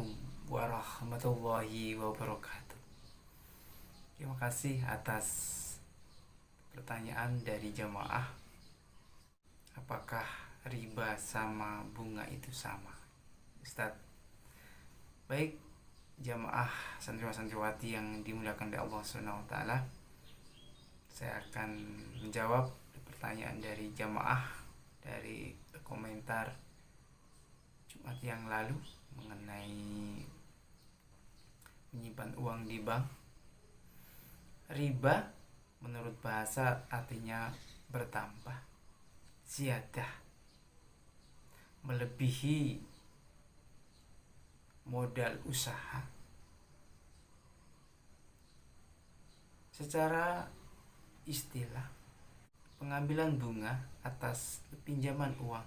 Assalamualaikum warahmatullahi wabarakatuh. Terima kasih atas pertanyaan dari jamaah. Apakah riba sama bunga itu sama, Ustadz? Baik, jamaah santriwan-santriwati yang dimuliakan oleh Allah SWT, saya akan menjawab pertanyaan dari jamaah dari komentar Jumat yang lalu mengenai menyimpan uang di bank. Riba menurut bahasa artinya bertambah, ziyadah, melebihi modal usaha. Secara istilah, pengambilan bunga atas pinjaman uang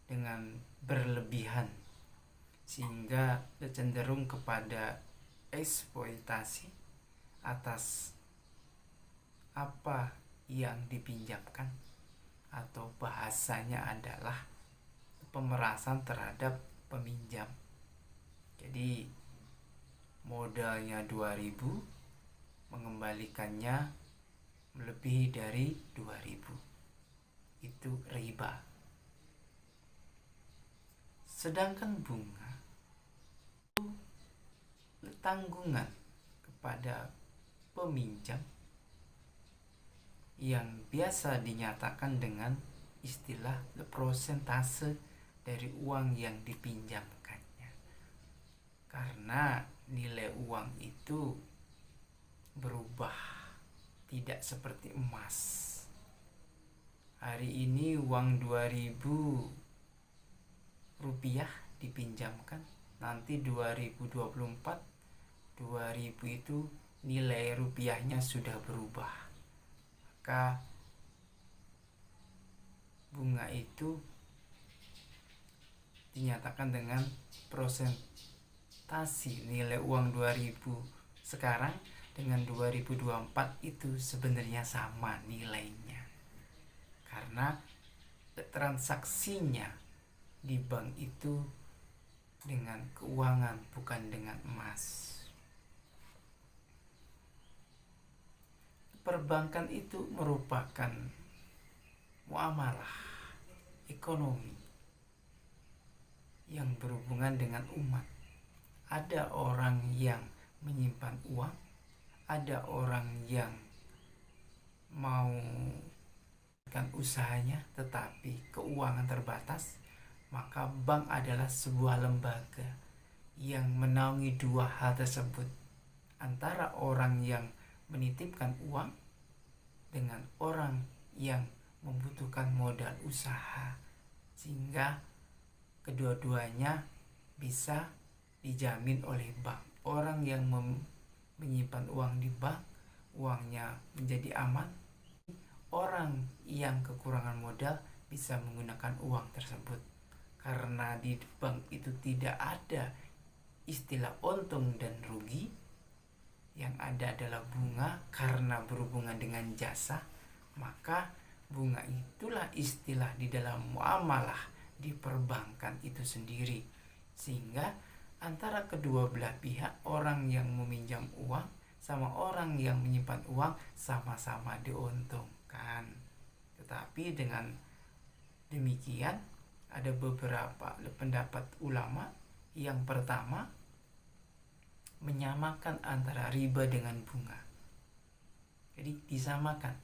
dengan berlebihan sehingga cenderung kepada eksploitasi atas apa yang dipinjamkan, atau bahasanya adalah pemerasan terhadap peminjam. Jadi modalnya 2.000, mengembalikannya melebihi dari 2.000. Itu riba. Sedangkan bunga itu tanggungan kepada peminjam yang biasa dinyatakan dengan istilah persentase dari uang yang dipinjamkannya. Karena nilai uang itu berubah, tidak seperti emas. Hari ini uang 2.000 rupiah dipinjamkan, nanti 2024 2000 itu nilai rupiahnya sudah berubah, maka bunga itu dinyatakan dengan prosentasi nilai uang 2000 sekarang dengan 2024 itu sebenarnya sama nilainya, karena transaksinya di bank itu dengan keuangan, bukan dengan emas. Perbankan itu merupakan muamalah ekonomi yang berhubungan dengan umat. Ada orang yang menyimpan uang, ada orang yang mau kan usahanya tetapi keuangan terbatas, maka bank adalah sebuah lembaga yang menaungi dua hal tersebut, antara orang yang menitipkan uang dengan orang yang membutuhkan modal usaha, sehingga kedua-duanya bisa dijamin oleh bank. Orang yang menyimpan uang di bank, uangnya menjadi aman. Orang yang kekurangan modal bisa menggunakan uang tersebut. Karena di bank itu tidak ada istilah untung dan rugi, yang ada adalah bunga. Karena berhubungan dengan jasa, maka bunga itulah istilah di dalam muamalah di perbankan itu sendiri. Sehingga antara kedua belah pihak, orang yang meminjam uang sama orang yang menyimpan uang, sama-sama diuntungkan. Tetapi dengan demikian, ada beberapa pendapat ulama. Yang pertama, menyamakan antara riba dengan bunga. Jadi disamakan.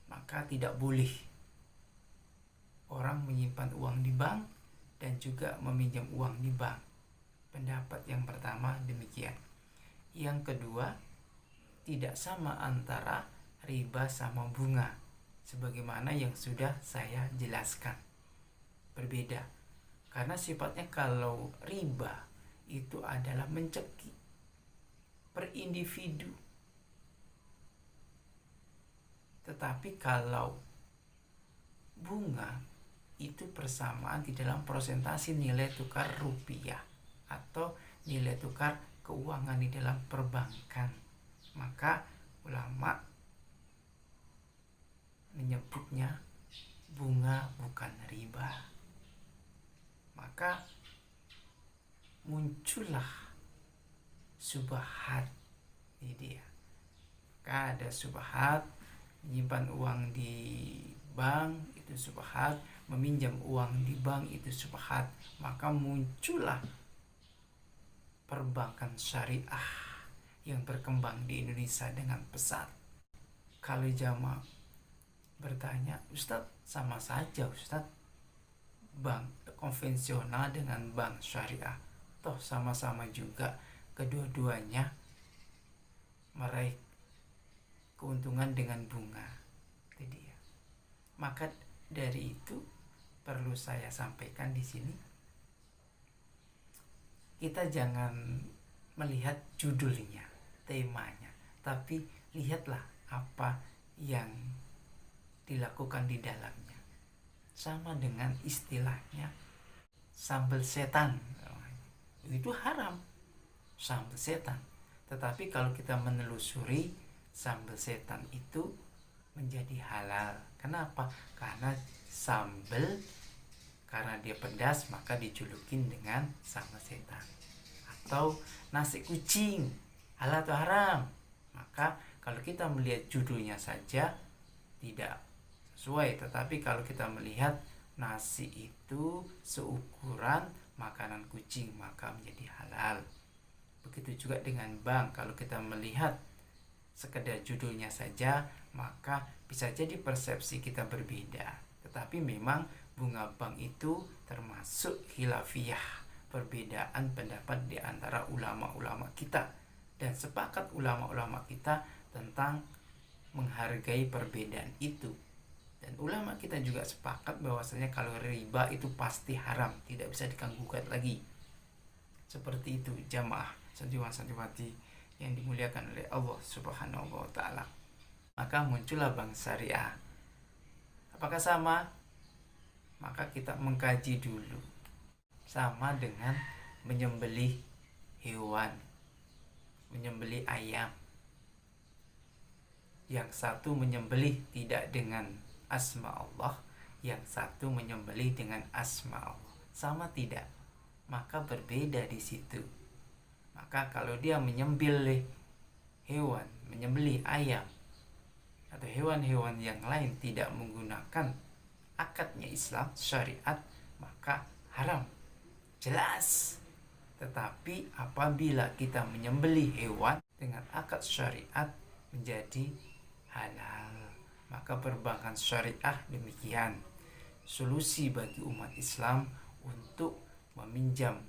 Maka tidak boleh orang menyimpan uang di bank dan juga meminjam uang di bank. Pendapat yang pertama demikian. Yang kedua, tidak sama antara riba sama bunga, sebagaimana yang sudah saya jelaskan. Berbeda, karena sifatnya kalau riba itu adalah mencekik per individu, tetapi kalau bunga itu persamaan di dalam persentase nilai tukar rupiah atau nilai tukar keuangan di dalam perbankan. Maka ulama menyebutnya bunga bukan riba. Maka muncullah subhat. Ini dia. Maka ada subhat, menyimpan uang di bank itu subhat, meminjam uang di bank itu subhat. Maka muncullah perbankan syariah yang berkembang di Indonesia dengan pesat. Kalau jamaah bertanya, Ustadz, sama saja Ustadz, bank konvensional dengan bank syariah, toh sama-sama juga kedua-duanya meraih keuntungan dengan bunga. Itu dia. Maka dari itu perlu saya sampaikan di sini, kita jangan melihat judulnya, temanya, tapi lihatlah apa yang dilakukan di dalamnya. Sama dengan istilahnya sambal setan, itu haram, sambal setan. Tetapi kalau kita menelusuri, sambal setan itu menjadi halal. Kenapa? Karena sambal, karena dia pedas, maka dijulukin dengan sambal setan. Atau nasi kucing, halal atau haram? Maka kalau kita melihat judulnya saja tidak sesuai. Tetapi kalau kita melihat nasi itu seukuran makanan kucing, maka menjadi halal. Begitu juga dengan bank, kalau kita melihat sekedar judulnya saja, maka bisa jadi persepsi kita berbeda. Tetapi memang bunga bank itu termasuk khilafiyah, perbedaan pendapat di antara ulama-ulama kita. Dan sepakat ulama-ulama kita tentang menghargai perbedaan itu. Dan ulama kita juga sepakat bahwasanya kalau riba itu pasti haram, tidak bisa diganggu-gugat lagi. Seperti itu jamaah santriwan-santriwati yang dimuliakan oleh Allah Subhanahu wa taala. Maka muncullah bank syariah. Apakah sama? Maka kita mengkaji dulu. Sama dengan menyembelih hewan, menyembelih ayam. Yang satu menyembelih tidak dengan asma Allah, yang satu menyembelih dengan asma Allah. Sama tidak? Maka berbeda di situ. Maka kalau dia menyembelih hewan, menyembelih ayam atau hewan-hewan yang lain tidak menggunakan akadnya Islam, syariat, maka haram. Jelas. Tetapi apabila kita menyembelih hewan dengan akad syariat menjadi halal. Maka perbankan syariah demikian solusi bagi umat Islam untuk meminjam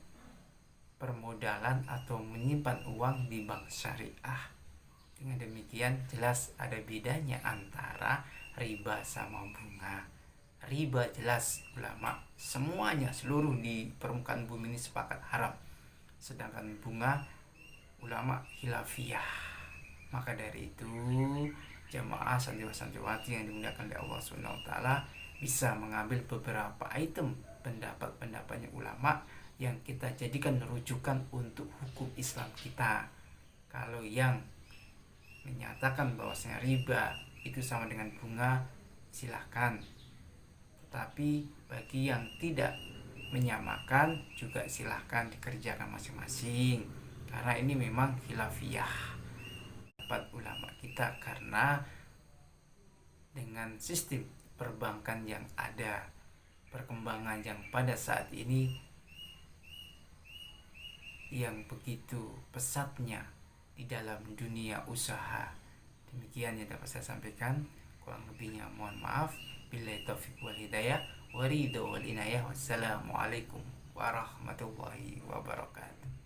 permodalan atau menyimpan uang di bank syariah. Dengan demikian jelas ada bedanya antara riba sama bunga. Riba jelas ulama semuanya seluruh di permukaan bumi ini sepakat haram. Sedangkan bunga ulama khilafiyah. Maka dari itu jamaah santriwan-santriwati yang dimuliakan oleh Allah Subhanahu wa taala bisa mengambil beberapa item pendapat-pendapatnya ulama yang kita jadikan rujukan untuk hukum Islam kita. Kalau yang menyatakan bahwasanya riba itu sama dengan bunga, silahkan. Tetapi bagi yang tidak menyamakan juga silahkan dikerjakan masing-masing. Karena ini memang khilafiyah pendapat ulama kita, karena dengan sistem perbankan yang ada, perkembangan yang pada saat ini yang begitu pesatnya di dalam dunia usaha. Demikian yang dapat saya sampaikan. Kurang lebihnya mohon maaf. Billahi taufiq wal hidayah, wa ridho wal inayah. Wassalamualaikum warahmatullahi wabarakatuh.